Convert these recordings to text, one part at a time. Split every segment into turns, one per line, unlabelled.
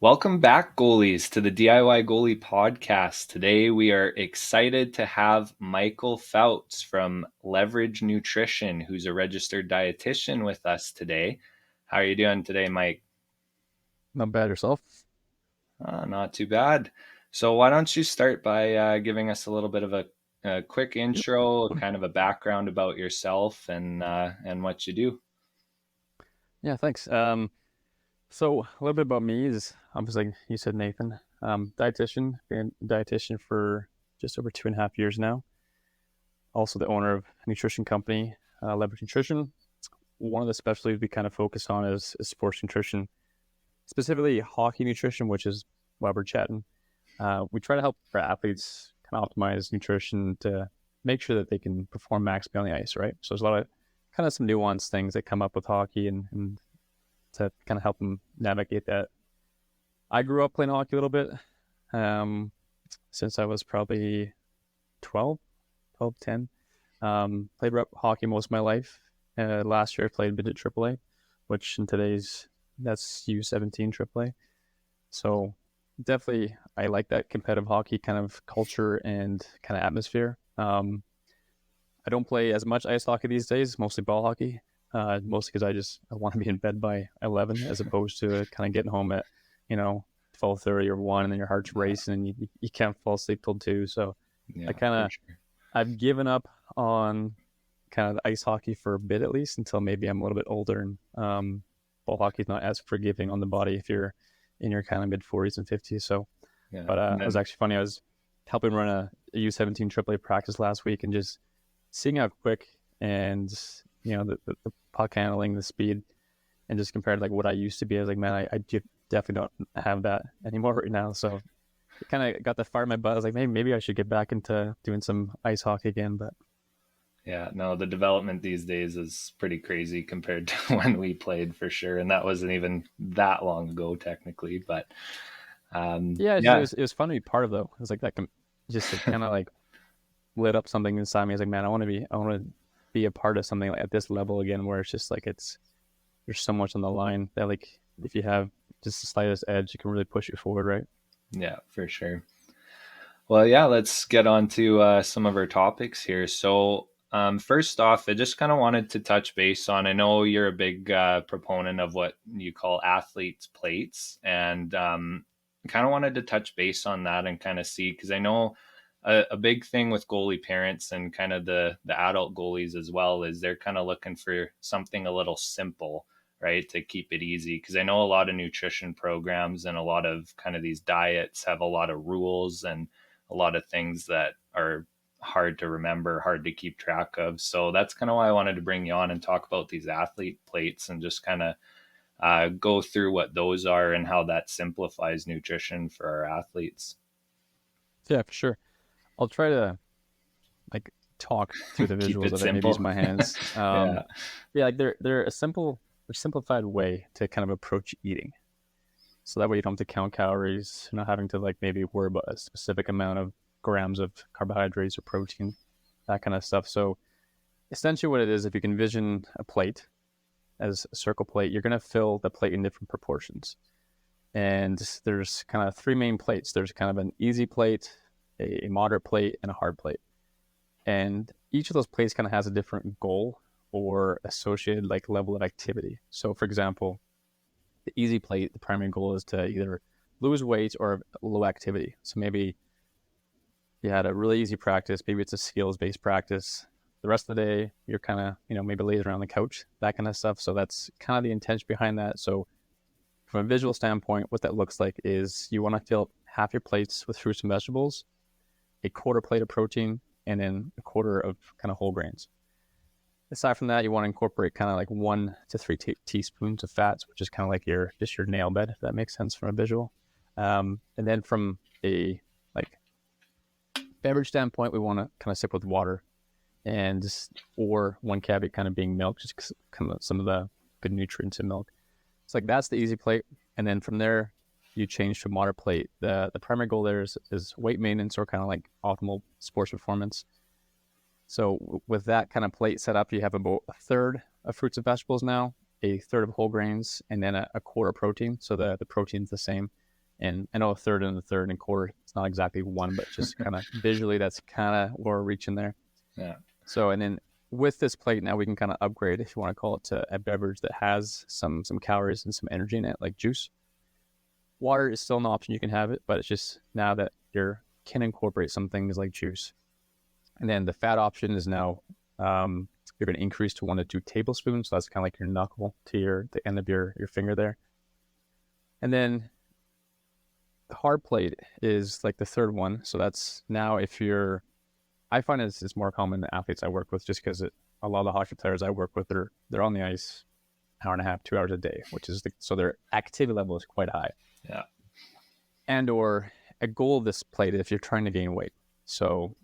Welcome back, goalies, to the DIY Goalie Podcast. Today we are excited to have Michael Fouts from Leverage Nutrition, who's a registered dietitian with us today. How are you doing today, Mike?
Not bad yourself.
Not too bad. So why don't you start by giving us a little bit of a quick intro, kind of a background about yourself and what you do.
Yeah, thanks. So a little bit about me is obviously like you said, Nathan. Dietitian, been a dietitian for just over 2.5 years now. Also the owner of a nutrition company, Leverage Nutrition. One of the specialties we kind of focus on is sports nutrition, specifically hockey nutrition, which is why we're chatting. We try to help our athletes kind of optimize nutrition to make sure that they can perform maximally on the ice, right? So there's a lot of kind of some nuanced things that come up with hockey and to kind of help them navigate that. I grew up playing hockey a little bit since I was probably 12, 10. Played rep hockey most of my life. Last year I played a bit at AAA, which in today's, that's U17 AAA. So definitely I like that competitive hockey kind of culture and kind of atmosphere. I don't play as much ice hockey these days, mostly ball hockey. Mostly because I want to be in bed by 11 as opposed to kind of getting home at, 12:30 or 1, and then your heart's racing and you can't fall asleep till 2. So I
Yeah,
kind
for
of,
sure.
I've given up on kind of the ice hockey for a bit at least until maybe I'm a little bit older. And ball hockey is not as forgiving on the body if you're in your kind of mid 40s and 50s. So,
Yeah,
but
and
it was
then
actually funny. I was helping run a U17 AAA practice last week and just seeing how quick and the puck handling, the speed, and just compared to like what I used to be, I was like, man, I definitely don't have that anymore right now. So it kind of got the fire in my butt. I was like, maybe I should get back into doing some ice hockey again. But
yeah, no, the development these days is pretty crazy compared to when we played for sure. And that wasn't even that long ago, technically. But
yeah,
yeah,
it was fun to be part of though. It was like that, just it kind of like lit up something inside me. I was like, man, I want to be a part of something like at this level again, where it's just like there's so much on the line that like if you have just the slightest edge, it can really push you forward, right?
yeah, for sure. Well, yeah, let's get on to some of our topics here. So, first off, I just kind of wanted to touch base on. I know you're a big proponent of what you call athletes' plates, and kind of wanted to touch base on that and kind of see because I know a big thing with goalie parents and kind of the adult goalies as well is they're kind of looking for something a little simple, right, to keep it easy. Because I know a lot of nutrition programs and a lot of kind of these diets have a lot of rules and a lot of things that are hard to remember, hard to keep track of. So that's kind of why I wanted to bring you on and talk about these athlete plates and just kind of go through what those are and how that simplifies nutrition for our athletes.
Yeah, for sure. I'll try to like talk through the
Keep
visuals
it
of it, maybe use
simple.
my hands.
Yeah.
Yeah, like they're a simplified way to kind of approach eating. So that way you don't have to count calories, you're not having to like maybe worry about a specific amount of grams of carbohydrates or protein, that kind of stuff. So essentially what it is, if you can envision a plate as a circle plate, you're going to fill the plate in different proportions. And there's kind of three main plates. There's kind of an easy plate, a moderate plate, and a hard plate. And each of those plates kind of has a different goal or associated like level of activity. So for example, the easy plate, the primary goal is to either lose weight or low activity. So maybe you had a really easy practice, maybe it's a skills based practice. The rest of the day, you're kind of, maybe laid around the couch, that kind of stuff. So that's kind of the intention behind that. So from a visual standpoint, what that looks like is you want to fill half your plates with fruits and vegetables, a quarter plate of protein, and then a quarter of kind of whole grains. Aside from that, you want to incorporate kind of like 1 to 3 teaspoons of fats, which is kind of like your nail bed, if that makes sense from a visual. And then from a like beverage standpoint, we want to kind of stick with water and or one caveat kind of being milk, just kind of some of the good nutrients in milk. It's like that's the easy plate, and then from there you change to a moderate plate. The primary goal there is weight maintenance or kind of like optimal sports performance. So with that kind of plate set up, you have about a third of fruits and vegetables now, a third of whole grains, and then a quarter protein. So the protein's the same. And I know a third and a third and quarter, it's not exactly one, but just kind of visually, that's kind of where we're reaching there.
Yeah.
So, and then with this plate, now we can kind of upgrade, if you want to call it, to a beverage that has some calories and some energy in it, like juice. Water is still an option, you can have it, but it's just now that you can incorporate some things like juice. And then the fat option is now you're going to increase to 1 to 2 tablespoons. So that's kind of like your knuckle to the end of your finger there. And then the hard plate is like the third one. So that's now I find it's more common in athletes I work with, just because a lot of the hockey players I work with, they're on the ice hour and a half, 2 hours a day, which is so their activity level is quite high.
Yeah.
And or a goal of this plate if you're trying to gain weight. So,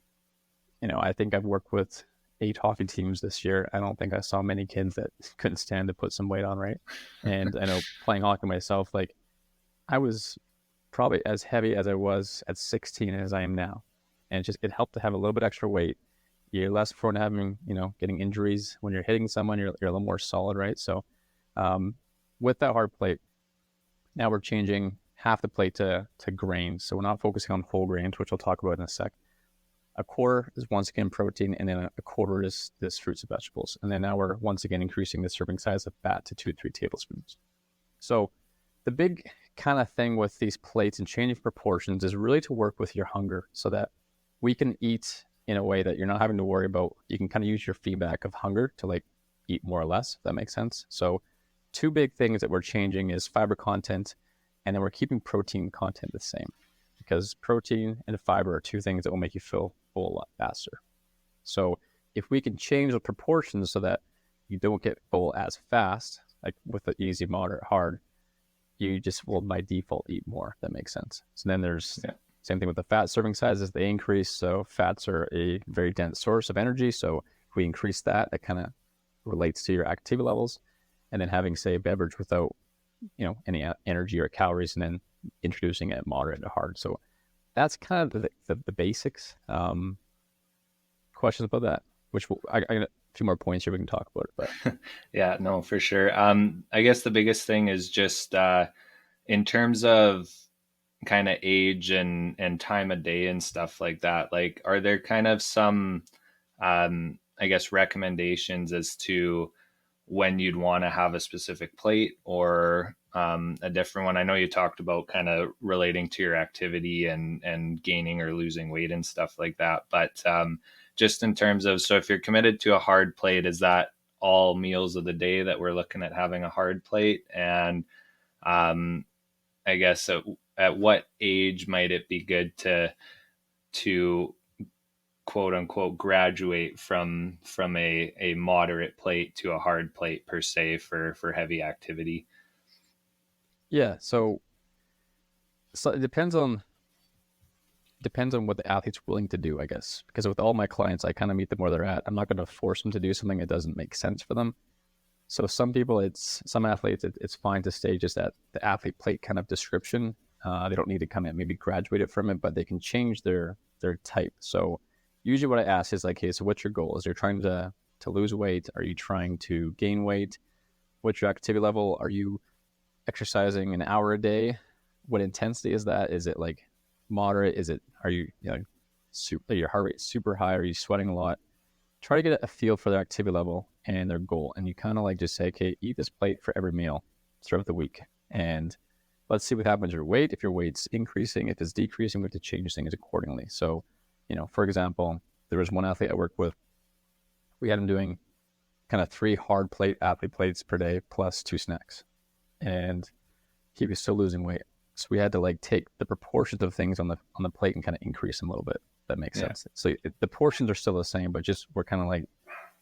I think I've worked with 8 hockey teams this year. I don't think I saw many kids that couldn't stand to put some weight on, right? And I know playing hockey myself, like I was probably as heavy as I was at 16 as I am now. And it helped to have a little bit extra weight. You're less prone to having, getting injuries. When you're hitting someone, you're a little more solid, right? So with that hard plate, now we're changing half the plate to grains. So we're not focusing on whole grains, which we'll talk about in a sec. A quarter is once again protein, and then a quarter is this fruits and vegetables. And then now we're once again increasing the serving size of fat to 2 to 3 tablespoons. So the big kind of thing with these plates and changing proportions is really to work with your hunger, so that we can eat in a way that you're not having to worry about. You can kind of use your feedback of hunger to like eat more or less, if that makes sense. So 2 big things that we're changing is fiber content, and then we're keeping protein content the same, because protein and fiber are 2 things that will make you feel full a lot faster. So if we can change the proportions so that you don't get full as fast, like with the easy, moderate, hard, you just will by default eat more, if that makes sense. So then there's same thing with the fat serving sizes, they increase. So fats are a very dense source of energy. So if we increase that, it kind of relates to your activity levels. And then having, say, a beverage without, any energy or calories, and then introducing it moderate to hard. So that's kind of the basics. Questions about that? Which I got a few more points here we can talk about it. But
Yeah, no, for sure. I guess the biggest thing is just in terms of kind of age and time of day and stuff like that. Like, are there kind of some, I guess, recommendations as to when you'd want to have a specific plate or a different one? I know you talked about kind of relating to your activity and gaining or losing weight and stuff like that. But just in terms of, so if you're committed to a hard plate, is that all meals of the day that we're looking at having a hard plate? And I guess at what age might it be good to quote unquote graduate from a moderate plate to a hard plate per se for heavy activity?
yeah, so it depends on what the athlete's willing to do, I guess. Because with all my clients, I kind of meet them where they're at. I'm not going to force them to do something that doesn't make sense for them. So some athletes, it's fine to stay just at the athlete plate kind of description. They don't need to come in, maybe graduate from it, but they can change their type. So usually what I ask is like, hey, so what's your goal? Is you're trying to lose weight? Are you trying to gain weight? What's your activity level? Are you exercising an hour a day? What intensity is that? Is it like moderate? Are you, your heart rate super high? Are you sweating a lot? Try to get a feel for their activity level and their goal. And you kind of like just say, okay, eat this plate for every meal throughout the week. And let's see what happens to your weight. If your weight's increasing, if it's decreasing, we have to change things accordingly. So, for example, there was one athlete I worked with. We had him doing kind of 3 hard athlete plates per day plus 2 snacks. And he was still losing weight. So we had to like take the proportions of things on the plate and kind of increase them a little bit. That makes sense. So the portions are still the same, but just we're kind of like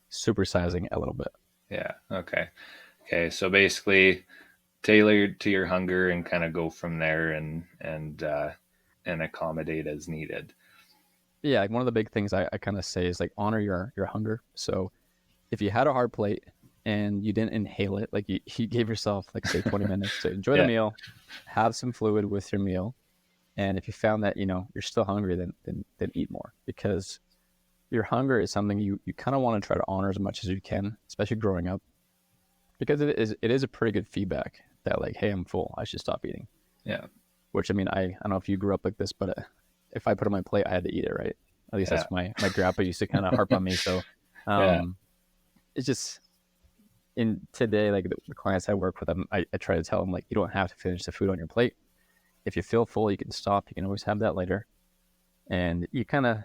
supersizing a little bit.
Yeah. Okay. So basically tailored to your hunger and kind of go from there and accommodate as needed.
Yeah. Like one of the big things I kind of say is like honor your hunger. So if you had a hard plate and you didn't inhale it, like you gave yourself like say 20 minutes to enjoy the meal, have some fluid with your meal. And if you found that, you're still hungry, then eat more, because your hunger is something you kind of want to try to honor as much as you can, especially growing up, because it is a pretty good feedback that like, hey, I'm full, I should stop eating.
Yeah.
which I mean, I don't know if you grew up like this, but if I put it on my plate, I had to eat it, right? At least
Yeah.
that's my grandpa used to kind of harp on me. So
Yeah.
um, it's just in today, like the clients I work with, I try to tell them like you don't have to finish the food on your plate. If you feel full, you can stop. You can always have that later. And you kind of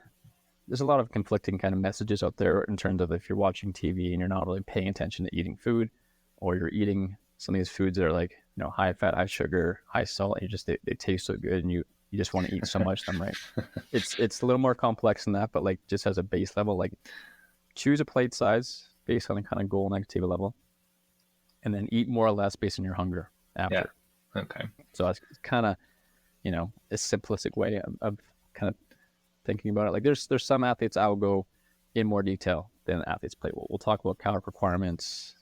there's a lot of conflicting kind of messages out there in terms of if you're watching TV and you're not really paying attention to eating food, or you're eating some of these foods that are like high fat, high sugar, high salt, and they taste so good, and you just want to eat so much of them, right? It's a little more complex than that, but like just as a base level, like choose a plate size based on a kind of goal and activity level, and then eat more or less based on your hunger
Yeah.
after.
Okay.
So that's kind of a simplistic way of kind of thinking about it. Like there's some athletes I will go in more detail than athletes play. We'll talk about calorie requirements,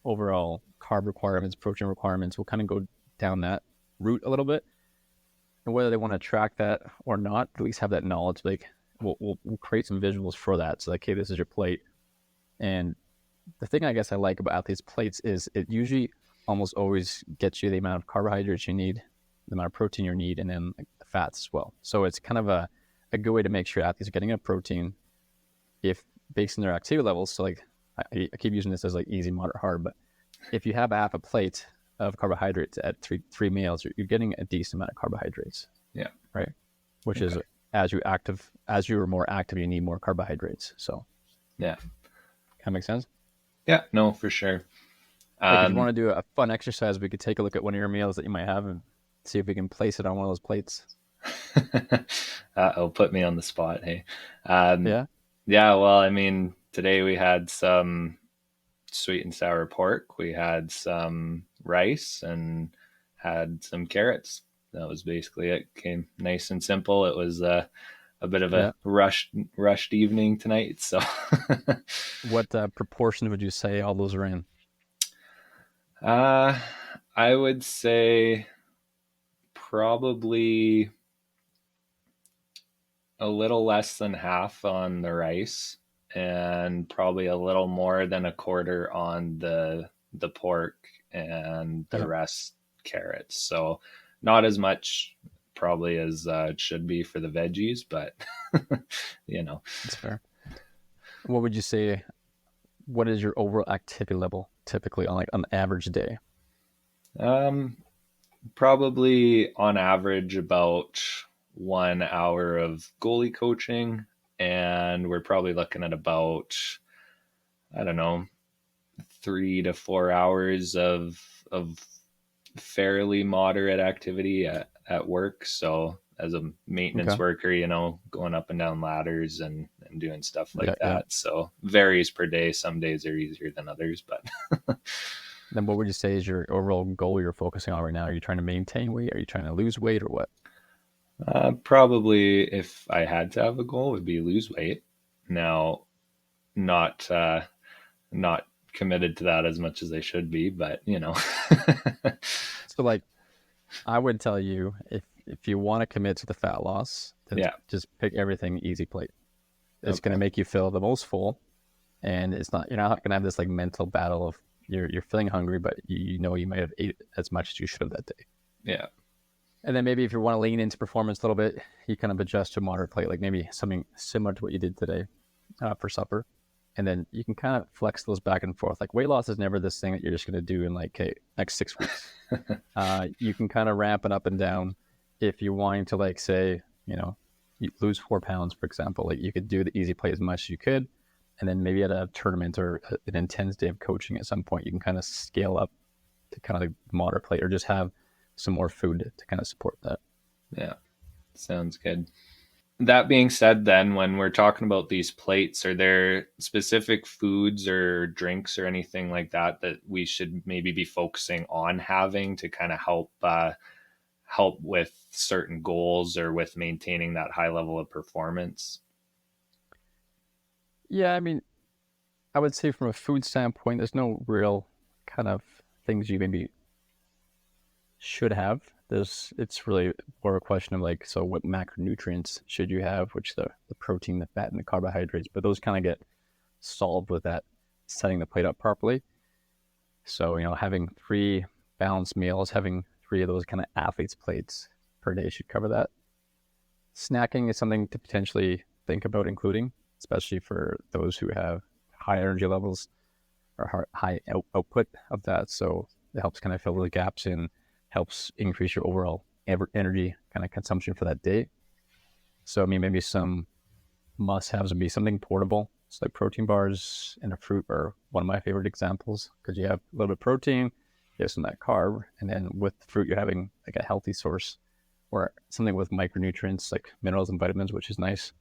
overall carb requirements, protein requirements. We'll kind of go down that route a little bit, and whether they want to track that or not, at least have that knowledge. Like we'll create some visuals for that. So like, hey, this is your plate. And the thing I guess I like about athletes' plates is it usually almost always gets you the amount of carbohydrates you need, the amount of protein you need, and then like, the fats as well. So it's kind of a good way to make sure athletes are getting enough protein if based on their activity levels. So like I keep using this as like easy, moderate, hard, but if you have half a plate of carbohydrates at three meals, you're getting a decent amount of carbohydrates.
Yeah.
Right. Which is
Okay.
as you are more active, you need more carbohydrates. So
Yeah.
kind of makes sense.
Yeah. No, for sure.
Like if you want
Um,
to do a fun exercise, we could take a look at one of your meals that you might have and see if we can place it on one of those plates.
it'll put me on the spot. Hey. Um,
Yeah.
yeah. Well, I mean, today we had some sweet and sour pork. We had some rice and had some carrots. That was basically it. Came nice and simple. It was a bit of a
Yeah.
rushed evening tonight. So
What proportion would you say all those are in?
uh, I would say probably a little less than half on the rice and probably a little more than a quarter on the pork and the
Yeah,
rest carrots. So not as much probably as it should be for the veggies, but you know,
that's fair. What would you say? What is your overall activity level typically on like an average day?
um, probably on average about 1 hour of goalie coaching, and we're probably looking at about, I don't know, 3 to 4 hours of fairly moderate activity at work. So as a maintenance
Okay.
worker, going up and down ladders and doing stuff
Yeah,
like
yeah.
that. So varies per day. Some days are easier than others, but
Then what would you say is your overall goal you're focusing on right now? Are you trying to maintain weight? Are you trying to lose weight or what?
probably if I had to have a goal, it would be lose weight. Now, not not committed to that as much as I should be, but
So like I would tell you if you want to commit to the fat loss, then
yeah,
just pick everything easy plate. It's going
okay,
to make you feel the most full, and you're not going to have this like mental battle of you're feeling hungry, but you know you might have ate as much as you should have that day.
yeah,
And then maybe if you want to lean into performance a little bit, you kind of adjust to a moderate plate, like maybe something similar to what you did today for supper. And then you can kind of flex those back and forth. Like weight loss is never this thing that you're just going to do in like next 6 weeks. You can kind of ramp it up and down if you're wanting to like say, you lose 4 pounds, for example. Like you could do the easy plate as much as you could, and then maybe at a tournament or an intense day of coaching at some point, you can kind of scale up to kind of like moderate plate or just have some more food to kind of support that.
yeah. Sounds good. That being said, then when we're talking about these plates, are there specific foods or drinks or anything like that that we should maybe be focusing on having to kind of help with certain goals or with maintaining that high level of performance?
Yeah, I mean, I would say from a food standpoint, there's no real kind of things you maybe should have. It's really more a question of like, so what macronutrients should you have, which the protein, the fat, and the carbohydrates, but those kind of get solved with that setting the plate up properly. So, having three balanced meals, having 3 of those kind of athletes plates per day should cover that. Snacking is something to potentially think about including, especially for those who have high energy levels or high output of that. So it helps kind of fill the gaps and helps increase your overall energy kind of consumption for that day. So I mean, maybe some must-haves would be something portable. So like protein bars and a fruit are one of my favorite examples, because you have a little bit of protein, you have some of that carb, and then with fruit you're having like a healthy source, or something with micronutrients like minerals and vitamins, which is nice.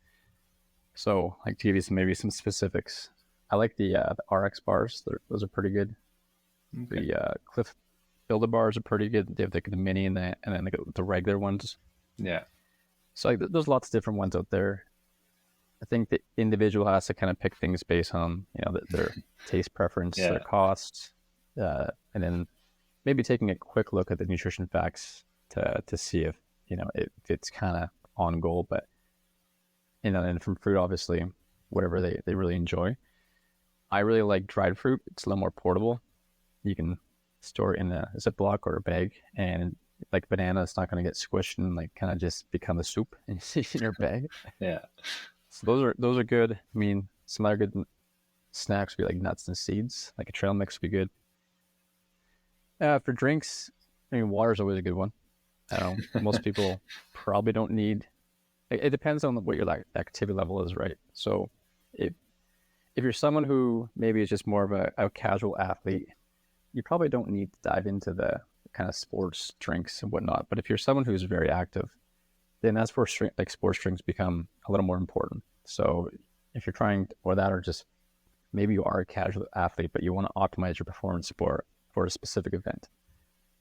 So like to give you some specifics, I like the RX bars. Those are pretty good.
Okay.
The Cliff Builder bars are pretty good. They have like the mini and then the regular ones.
Yeah.
So like, there's lots of different ones out there. I think the individual has to kind of pick things based on, you know, their taste preference,
Yeah.
their costs, and then maybe taking a quick look at the nutrition facts to see if, you know, if it's kind of on goal. But, you know, and from fruit, obviously, whatever they really enjoy. I really like dried fruit. It's a little more portable. You can store it in a Ziploc or a bag, and like banana, it's not going to get squished and like kind of just become a soup in your bag.
Yeah.
So those are good. I mean, some other good snacks would be like nuts and seeds. Like a trail mix would be good. For drinks, I mean, water is always a good one. I don't know. Most people probably don't need. It depends on what your activity level is, right? So, if you're someone who maybe is just more of a casual athlete, you probably don't need to dive into the kind of sports drinks and whatnot. But if you're someone who's very active, then that's where sports drinks become a little more important. So if you're trying, or that, or just maybe you are a casual athlete, but you want to optimize your performance for a specific event,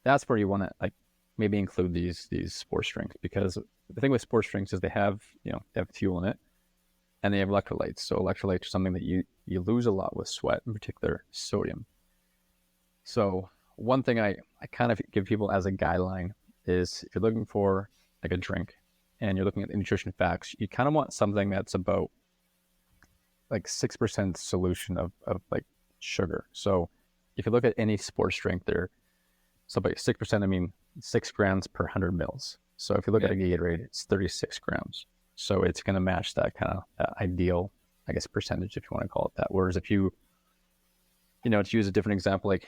that's where you want to like maybe include these sports drinks, because the thing with sports drinks is they have fuel in it, and they have electrolytes. So electrolytes are something that you lose a lot with sweat, in particular sodium. So one thing I kind of give people as a guideline is, if you're looking for like a drink and you're looking at the nutrition facts, you kind of want something that's about like 6% solution of like sugar. So if you look at any sports drink, so by 6%, I mean 6 grams per 100 mils. So if you look at a Gatorade, it's 36 grams. So it's going to match that kind of ideal, I guess, percentage, if you want to call it that. Whereas if to use a different example, like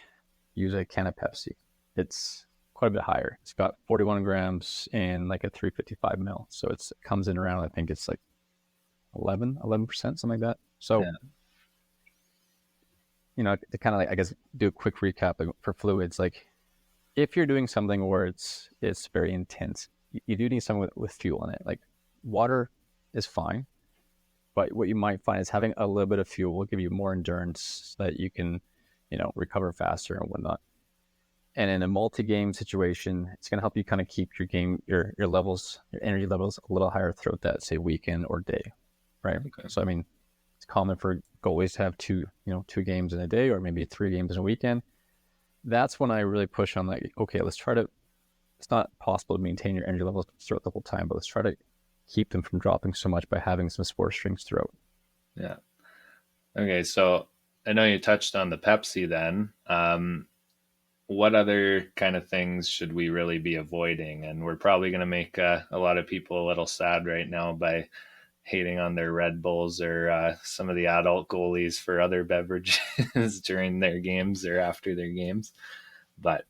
use a can of Pepsi, it's quite a bit higher. It's got 41 grams in like a 355 mil. So it comes in around, I think it's like 11%, something like that. So, to kind of like, I guess, do a quick recap for fluids, like if you're doing something where it's very intense, you do need something with fuel in it. Like water is fine, but what you might find is having a little bit of fuel will give you more endurance so that you can, recover faster and whatnot. And in a multi-game situation, it's going to help you kind of keep your levels, your energy levels a little higher throughout that, say, weekend or day, right? Okay. So, I mean, it's common for goalies to have two games in a day, or maybe 3 games in a weekend. That's when I really push on, like, okay, it's not possible to maintain your energy levels throughout the whole time, but let's try to keep them from dropping so much by having some sports drinks throughout.
Yeah. Okay, so I know you touched on the Pepsi then. What other kind of things should we really be avoiding? And we're probably going to make a lot of people a little sad right now by hating on their Red Bulls or some of the adult goalies for other beverages during their games or after their games. But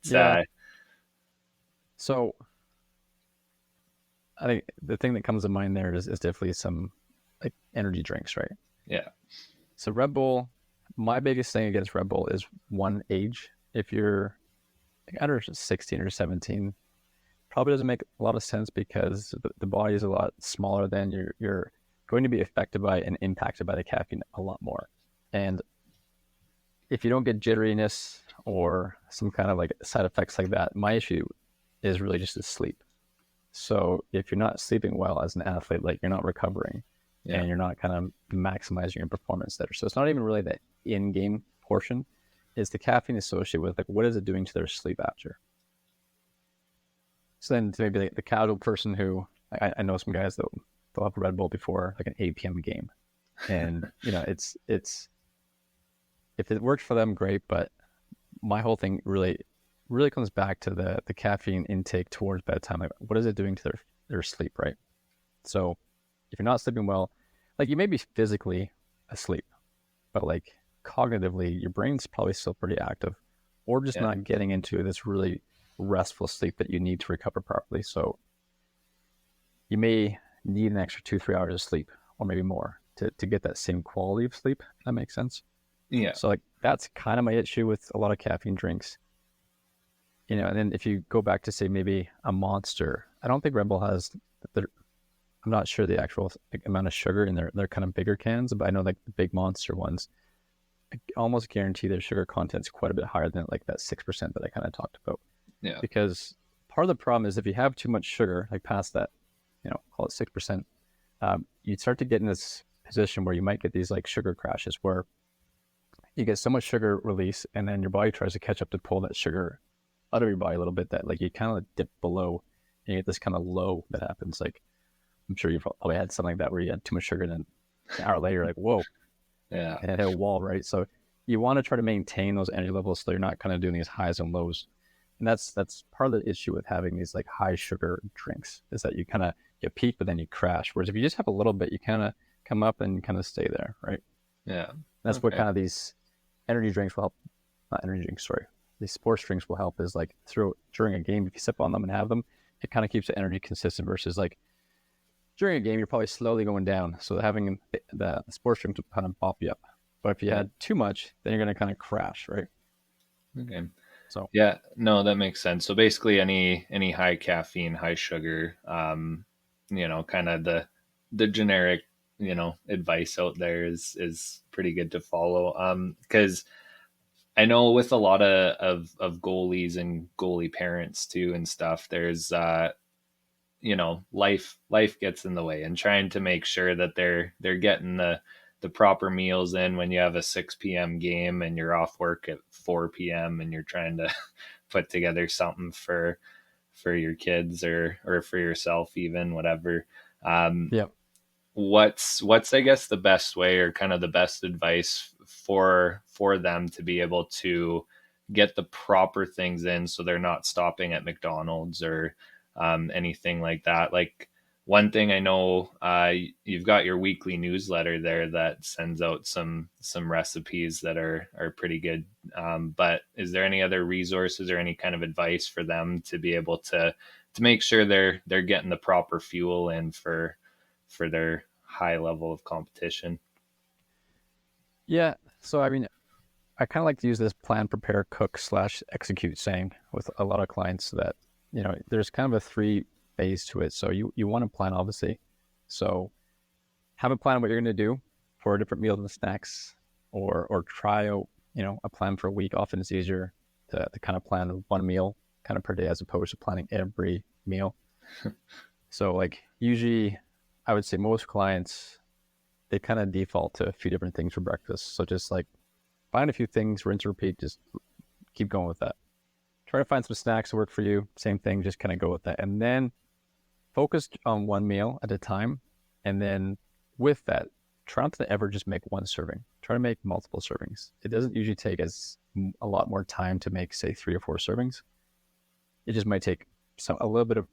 so I think the thing that comes to mind there is definitely some like energy drinks, right?
Yeah.
So Red Bull, my biggest thing against Red Bull is one, age. If you're like under 16 or 17, probably doesn't make a lot of sense, because the body is a lot smaller. Than you're going to be affected by and impacted by the caffeine a lot more. And if you don't get jitteriness or some kind of like side effects like that, my issue is really just the sleep. So if you're not sleeping well as an athlete, like you're not recovering and you're not kind of maximizing your performance there. So it's not even really the in-game portion. Is the caffeine associated with, like, what is it doing to their sleep after? So then to maybe the casual person who, I know some guys that they'll have a Red Bull before like an 8 p.m. game. And, it's if it works for them, great. But my whole thing really really comes back to the caffeine intake towards bedtime. Like, what is it doing to their sleep, right? So if you're not sleeping well, like you may be physically asleep, but like cognitively, your brain's probably still pretty active, or just
Yeah.
not getting into this really restful sleep that you need to recover properly. So you may need an extra 2, 3 hours of sleep, or maybe more, to get that same quality of sleep. If that makes sense.
Yeah.
So like that's kind of my issue with a lot of caffeine drinks. And then if you go back to say maybe a Monster, I don't think Red Bull has. I'm not sure the actual amount of sugar in their kind of bigger cans, but I know like the big Monster ones, I almost guarantee their sugar content's quite a bit higher than like that 6% that I kind of talked about.
Yeah.
Because part of the problem is if you have too much sugar, like past that, call it 6%, you'd start to get in this position where you might get these like sugar crashes where you get so much sugar release and then your body tries to catch up to pull that sugar out of your body a little bit that like you kind of dip below and you get this kind of low that happens. Like I'm sure you've probably had something like that where you had too much sugar and then an hour later you're like, whoa,
Yeah.
and it hit a wall, right? So you want to try to maintain those energy levels so you're not kind of doing these highs and lows. And that's part of the issue with having these like high sugar drinks is that you peak but then you crash. Whereas if you just have a little bit, you kind of come up and kind of stay there, right?
Yeah.
That's what
Okay.
kind of these energy drinks will help. Not energy drinks, sorry. These sports drinks will help is like during a game, if you sip on them and have them, it kind of keeps the energy consistent versus like during a game, you're probably slowly going down. So having the sports drink to kind of pop you up. But if you
Yeah.
had too much, then you're going to kind of crash, right?
Okay.
So
Yeah, no, that makes sense. So basically any high caffeine, high sugar, kind of the generic, advice out there is pretty good to follow. Because I know with a lot of goalies and goalie parents too and stuff, there's life gets in the way, and trying to make sure that they're getting the proper meals in when you have a 6 p.m. game and you're off work at 4 p.m. and you're trying to put together something for your kids or for yourself, even whatever. um
yeah,
what's I guess the best way, or kind of the best advice for them to be able to get the proper things in so they're not stopping at McDonald's or anything like that? Like, one thing I know, you've got your weekly newsletter there that sends out some recipes that are pretty good. But is there any other resources or any kind of advice for them to be able to make sure they're getting the proper fuel in for their high level of competition?
yeah. So I mean, I kind of like to use this plan, prepare, cook slash execute saying with a lot of clients that there's kind of a three phase to it. So you want to plan obviously. So have a plan of what you're going to do for different meals and snacks, or try out a plan for a week. Often it's easier to kind of plan one meal kind of per day as opposed to planning every meal. So like usually I would say most clients, they kind of default to a few different things for breakfast. So just like find a few things, rinse, repeat, just keep going with that. Try to find some snacks that work for you. Same thing, just kind of go with that. And then focus on one meal at a time. And then with that, try not to ever just make one serving. Try to make multiple servings. It doesn't usually take a lot more time to make, say, 3 or 4 servings. It just might take a little bit of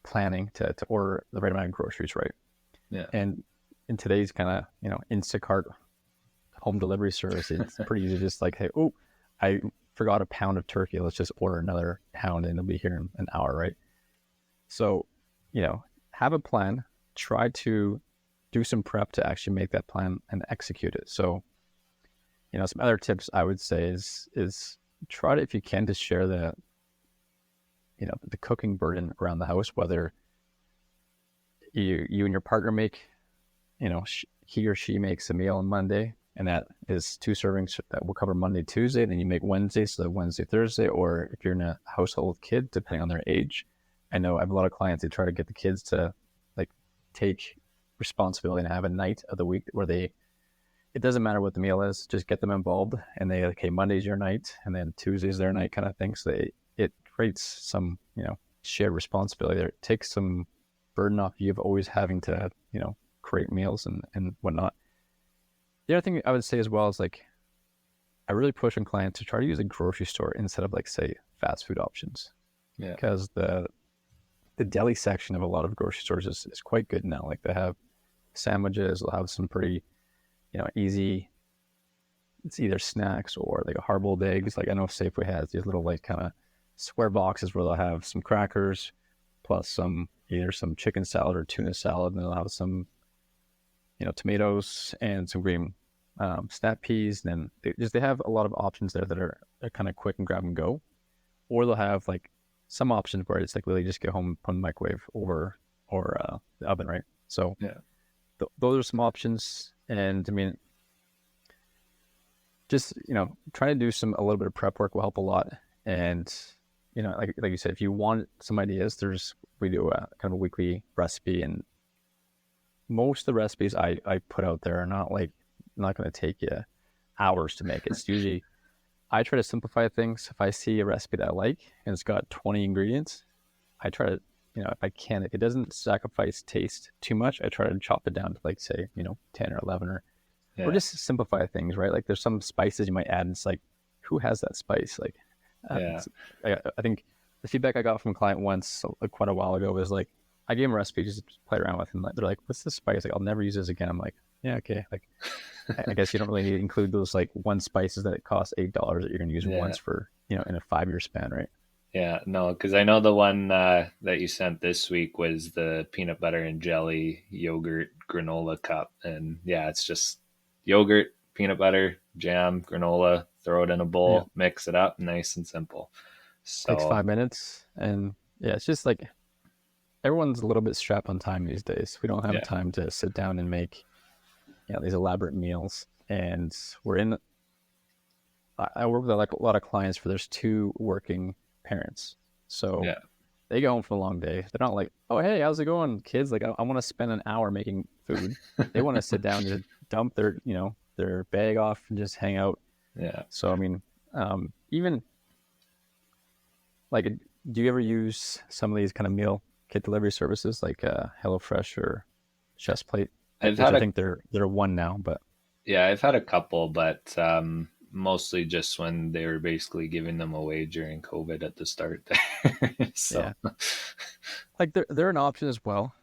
planning to order the right amount of groceries, right?
Yeah.
And in today's kind of, Instacart home delivery service, it's pretty easy to just like, hey, oh, I forgot a pound of turkey. Let's just order another pound and it'll be here in an hour, right? So, have a plan, try to do some prep to actually make that plan and execute it. So, some other tips I would say is try to, if you can, to share the cooking burden around the house, whether you and your partner make, he or she makes a meal on Monday, and that is 2 servings that will cover Monday, Tuesday. Then you make Wednesday, so that Wednesday, Thursday, or if you're in a household with kids, depending on their age. I know I have a lot of clients that try to get the kids to like take responsibility and have a night of the week where it doesn't matter what the meal is, just get them involved, and they like, hey, Monday's your night, and then Tuesday's their night, kind of thing. So it creates some shared responsibility there. It takes some burden off you of always having to create meals and whatnot. The other thing I would say as well is like I really push on clients to try to use a grocery store instead of like say fast food options,
Yeah.
because the deli section of a lot of grocery stores is quite good now. Like they have sandwiches, they'll have some pretty, easy, it's either snacks or like a hard-boiled eggs. Like I know Safeway has these little like kind of square boxes where they'll have some crackers plus some either some chicken salad or tuna salad, and they'll have some tomatoes and some green snap peas. And then they have a lot of options there that are kind of quick and grab and go. Or they'll have like some options where it's like literally just get home, put in the microwave or the oven, right? So
Yeah.
those are some options. And I mean, just trying to do a little bit of prep work will help a lot. And like you said, if you want some ideas, we do a kind of a weekly recipe, and most of the recipes I put out there are not going to take you hours to make. It's usually I try to simplify things. If I see a recipe that I like and it's got 20 ingredients, I try to, if I can, if it doesn't sacrifice taste too much, I try to chop it down to like say, 10 or 11 or
Yeah.
just simplify things, right? Like there's some spices you might add and it's like, who has that spice? Like,
Yeah.
I think the feedback I got from a client once, quite a while ago, was like, I gave them a recipe just to play around with, and they're like, "What's this spice? Like, I'll never use this again." I'm like, "Yeah, okay." Like, I guess you don't really need to include those like one spices that cost $8 that you're going to use
Yeah.
once for in a 5-year span, right?
Yeah, no, because I know the one that you sent this week was the peanut butter and jelly yogurt granola cup. And yeah, it's just yogurt, peanut butter, jam, granola, throw it in a
Yeah,
bowl, mix it up, nice and simple.
takes
So,
5 minutes, and yeah, it's just like everyone's a little bit strapped on time these days. We don't have
yeah,
time to sit down and make these elaborate meals, and we're in. I work with like a lot of clients for there's two working parents, so
yeah,
they go home from a long day. They're not like, oh, hey, how's it going, kids? Like, I want to spend an hour making food. They want to sit down and just dump their bag off and just hang out.
yeah.
So, I mean, even like, do you ever use some of these kind of meal kit delivery services like HelloFresh or Chef's Plate,
I've
which
had
I
a
think they're one now, but
Yeah, I've had a couple, but mostly just when they were basically giving them away during COVID at the start there. So
yeah, like they're an option as well.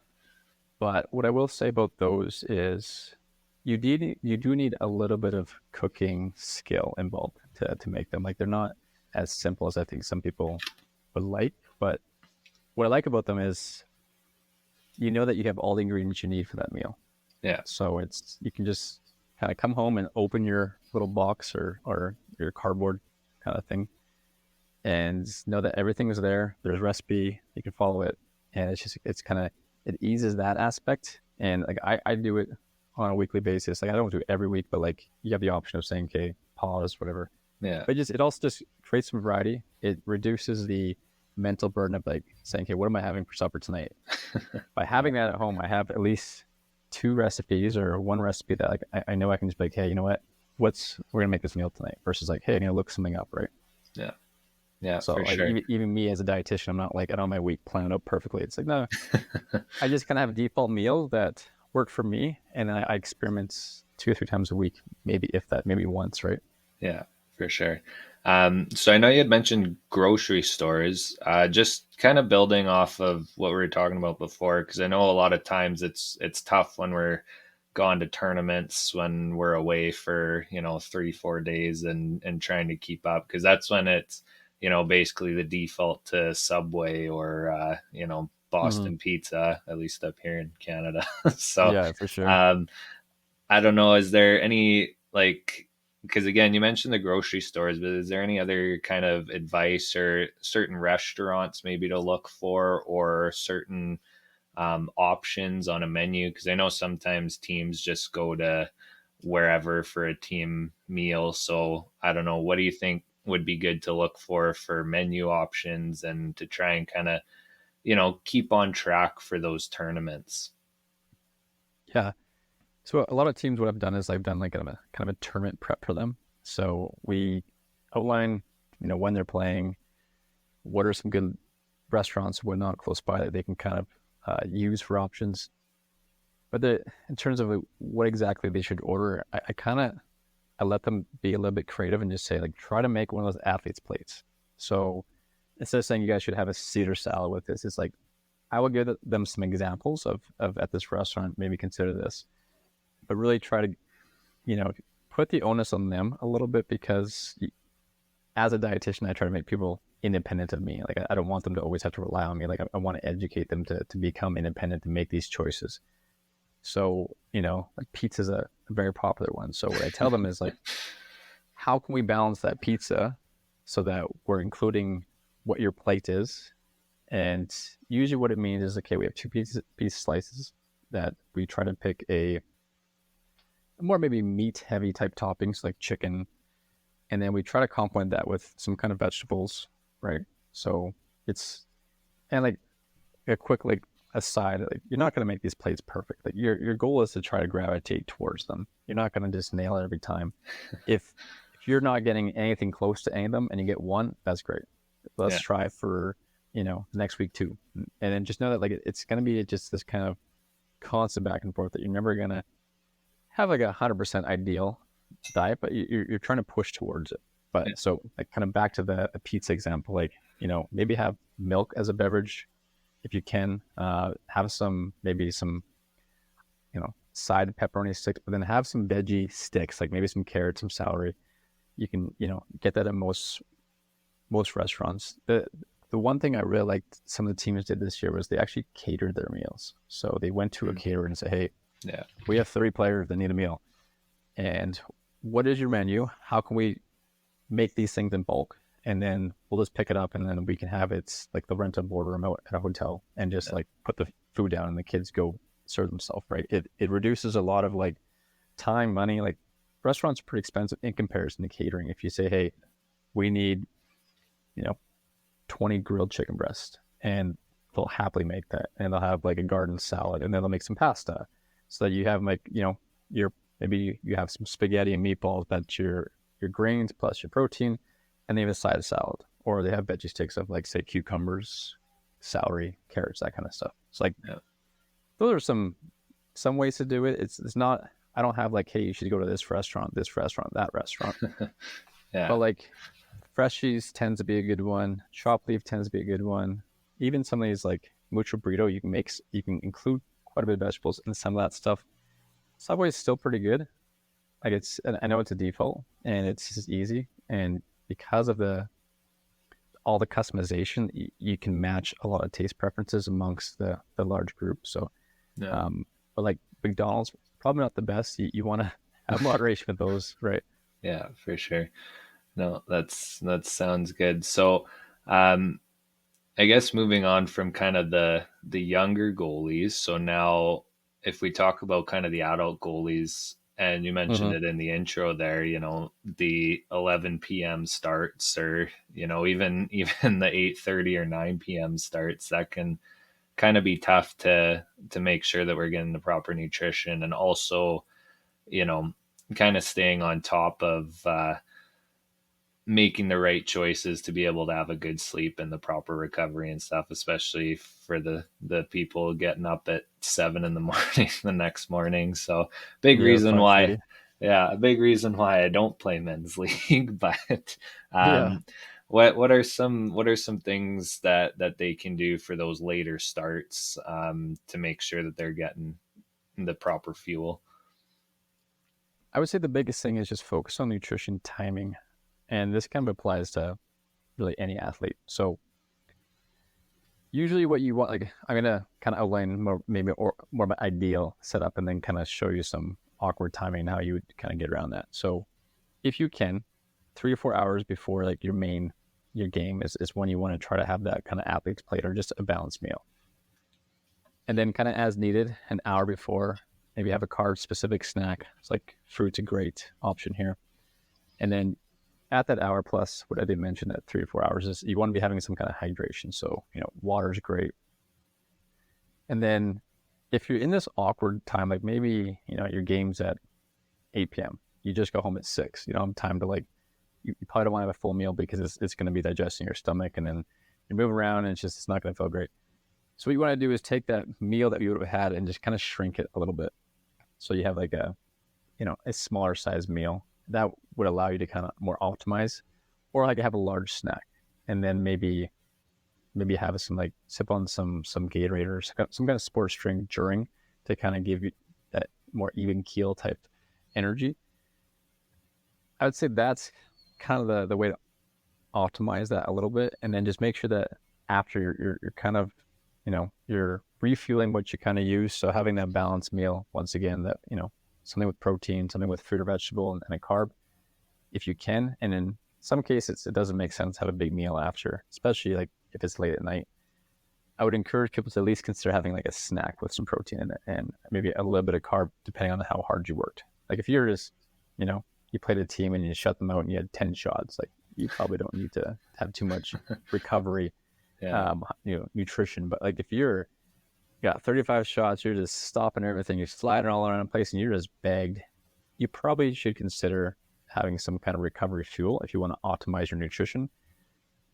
But what I will say about those is you do need a little bit of cooking skill involved to make them. Like they're not as simple as I think some people would like. But what I like about them is you know that you have all the ingredients you need for that meal.
yeah,
So you can just kind of come home and open your little box or your cardboard kind of thing and know that everything is there. There's a recipe, you can follow it. And it's kind of, it eases that aspect. And like I do it on a weekly basis. Like I don't do it every week, but like you have the option of saying, okay, pause, whatever.
yeah,
But it also just creates some variety. It reduces the mental burden of like saying, okay, what am I having for supper tonight? By having that at home, I have at least two recipes or one recipe that like I know I can just be like, hey, you know what? We're gonna make this meal tonight versus like, hey, I'm gonna look something up, right?
yeah, yeah,
So
for
like
sure.
even me as a dietitian, I'm not like I don't have my week planned out perfectly. It's like no, I just kind of have a default meal that work for me, and I experiment 2 or 3 times a week, maybe if that, maybe once, right?
Yeah, for sure. So I know you had mentioned grocery stores, just kind of building off of what we were talking about before, because I know a lot of times it's tough when we're gone to tournaments, when we're away for 3 4 days and trying to keep up, because that's when it's basically the default to Subway or
Mm-hmm.
Boston Pizza, at least up here in Canada. So
Yeah, for sure.
um, I don't know. Is there any like, because again, you mentioned the grocery stores, but is there any other kind of advice or certain restaurants maybe to look for or certain options on a menu? Because I know sometimes teams just go to wherever for a team meal. So I don't know. What do you think would be good to look for menu options and to try and kind of, keep on track for those tournaments?
Yeah. So a lot of teams, what I've done is I've done like kind of a tournament prep for them. So we outline, when they're playing, what are some good restaurants, whatnot close by that they can kind of use for options. But in terms of what exactly they should order, I kind of I let them be a little bit creative and just say, like, try to make one of those athletes plates. So instead of saying you guys should have a Caesar salad with this, it's like, I will give them some examples of at this restaurant, maybe consider this, but really try to, you know, put the onus on them a little bit, because as a dietitian, I try to make people independent of me. Like, I don't want them to always have to rely on me. Like, I want to educate them to become independent, to make these choices. So, like, pizza is a very popular one. So what I tell them is, like, how can we balance that pizza so that we're including what your plate is? And usually what it means is, okay, we have two piece slices that we try to pick a more maybe meat heavy type toppings like chicken. And then we try to complement that with some kind of vegetables, right? So and like a quick, like, aside, like, you're not going to make these plates perfect. Like, your goal is to try to gravitate towards them. You're not going to just nail it every time. If you're not getting anything close to any of them and you get one, that's great. Let's try for, next week too. And then just know that, like, it's going to be just this kind of constant back and forth, that you're never going to have like 100% ideal diet, but you're trying to push towards it. But so, like, kind of back to the pizza example, like, maybe have milk as a beverage if you can. Have maybe some side pepperoni sticks, but then have some veggie sticks, like maybe some carrots, some celery. You can get that at most restaurants. The one thing I really liked some of the teams did this year was they actually catered their meals. So they went to a caterer and said, hey, we have 30 players that need a meal, and what is your menu? How can we make these things in bulk? And then we'll just pick it up, and then we can have it like the rent a boardroom at a hotel, and just like put the food down and the kids go serve themselves, right? It reduces a lot of like time, money. Like, restaurants are pretty expensive in comparison to catering. If you say, hey, we need 20 grilled chicken breasts, and they'll happily make that, and they'll have like a garden salad, and then they'll make some pasta, so that you have like maybe you have some spaghetti and meatballs, that's your grains plus your protein, and they have a side salad, or they have veggie sticks of, like, say, cucumbers, celery, carrots, that kind of stuff. It's like, those are some ways to do it. It's not, I don't have like, hey, you should go to this restaurant, that restaurant. But like, Freshies tends to be a good one. Chop Leaf tends to be a good one. Even some of these, like Mucho Burrito, you can include quite a bit of vegetables in some of that stuff. Subway is still pretty good. Like, I know it's a default and it's just easy, and because of all the customization, you can match a lot of taste preferences amongst the large group. So, but like McDonald's, probably not the best. You want to have moderation with those, right?
Yeah, for sure. No, that sounds good. So, I guess moving on from kind of the younger goalies. So now, if we talk about kind of the adult goalies, and you mentioned it in the intro there, the 11 p.m. starts, or even the 8:30 or 9 p.m. starts, that can kind of be tough to make sure that we're getting the proper nutrition, and also kind of staying on top of making the right choices to be able to have a good sleep and the proper recovery and stuff, especially for the people getting up at 7 in the morning the next morning. So big reason why, a big reason why I don't play men's league. But what are some things that they can do for those later starts, to make sure that they're getting the proper fuel?
I would say the biggest thing is just focus on nutrition timing. And this kind of applies to really any athlete. So usually what you want, like, I'm going to kind of outline more of an ideal setup, and then kind of show you some awkward timing and how you would kind of get around that. So if you can, 3 or 4 hours before like your game is when you want to try to have that kind of athlete's plate, or just a balanced meal. And then kind of as needed, an hour before, maybe have a carb specific snack. It's like fruit's a great option here. And then at that hour plus, what I did mention at 3 or 4 hours, is you want to be having some kind of hydration. So, water is great. And then if you're in this awkward time, like maybe, your game's at 8 p.m., you just go home at 6. You don't have time to, like, you probably don't want to have a full meal, because it's going to be digesting your stomach, and then you're moving around, and it's not going to feel great. So what you want to do is take that meal that you would have had and just kind of shrink it a little bit. So you have like a smaller size meal. that would allow you to kind of more optimize, or like have a large snack, and then maybe have some like sip on some Gatorade or some kind of sports drink during to kind of give you that more even keel type energy. I would say that's kind of the way to optimize that a little bit, and then just make sure that after you're kind of, you're refueling what you kind of use. So having that balanced meal, once again, that, something with protein, something with fruit or vegetable, and a carb if you can. And in some cases, it doesn't make sense to have a big meal after, especially like if it's late at night. I would encourage people to at least consider having like a snack with some protein in it and maybe a little bit of carb, depending on how hard you worked. Like if you're just, you played a team and you shut them out and you had 10 shots, like you probably don't need to have too much recovery,
Yeah.
nutrition. But like if you're got 35 shots, you're just stopping everything, you're sliding all around the place and you're just bagged, you probably should consider having some kind of recovery fuel if you want to optimize your nutrition.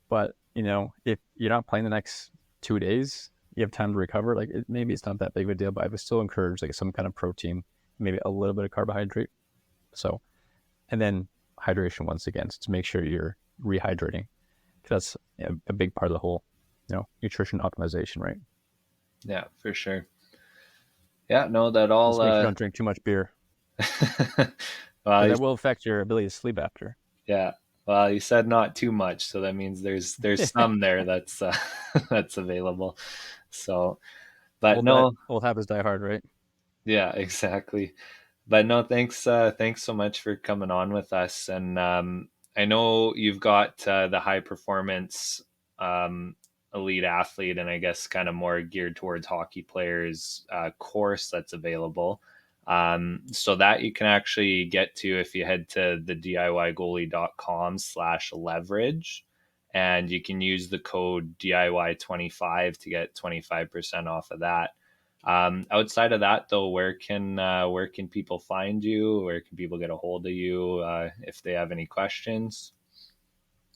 But if you're not playing the next 2 days, you have time to recover. Like maybe it's not that big of a deal, but I would still encourage like some kind of protein, maybe a little bit of carbohydrate. So, and then hydration once again, so to make sure you're rehydrating, because that's a big part of the whole, nutrition optimization, right?
Yeah, for sure. Yeah, no, that all
Just make sure you don't drink too much beer,
well,
because that will affect your ability to sleep after.
yeah. Well, you said not too much, so that means there's some there that's that's available. So, but no,
Old habits die hard, right?
yeah, exactly. But no, thanks so much for coming on with us. And I know you've got the high performance elite athlete, and I guess kind of more geared towards hockey players course that's available. So that you can actually get to if you head to the DIYgoalie.com/leverage, and you can use the code DIY25 to get 25% off of that. Outside of that, though, where can people find you? Where can people get a hold of you if they have any questions?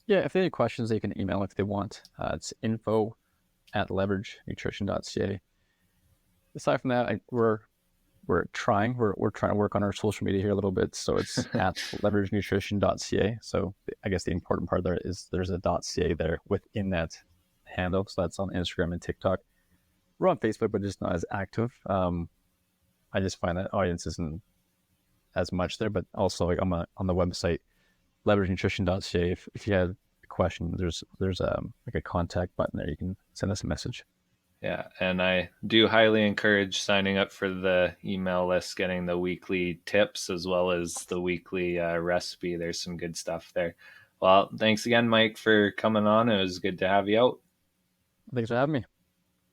Yeah, if they have any questions, they can email if they want. It's info@leveragenutrition.ca. Aside from that, we're trying to work on our social media here a little bit. So it's at leveragenutrition.ca. So I guess the important part there is there's a .ca there within that handle. So that's on Instagram and TikTok. We're on Facebook, but just not as active. I just find that audience isn't as much there, but also like on the website leveragenutrition.ca. If you have a question, there's like a contact button there. You can send us a message.
Yeah, and I do highly encourage signing up for the email list, getting the weekly tips as well as the weekly recipe. There's some good stuff there. Well, thanks again, Mike, for coming on. It was good to have you out.
Thanks for having me.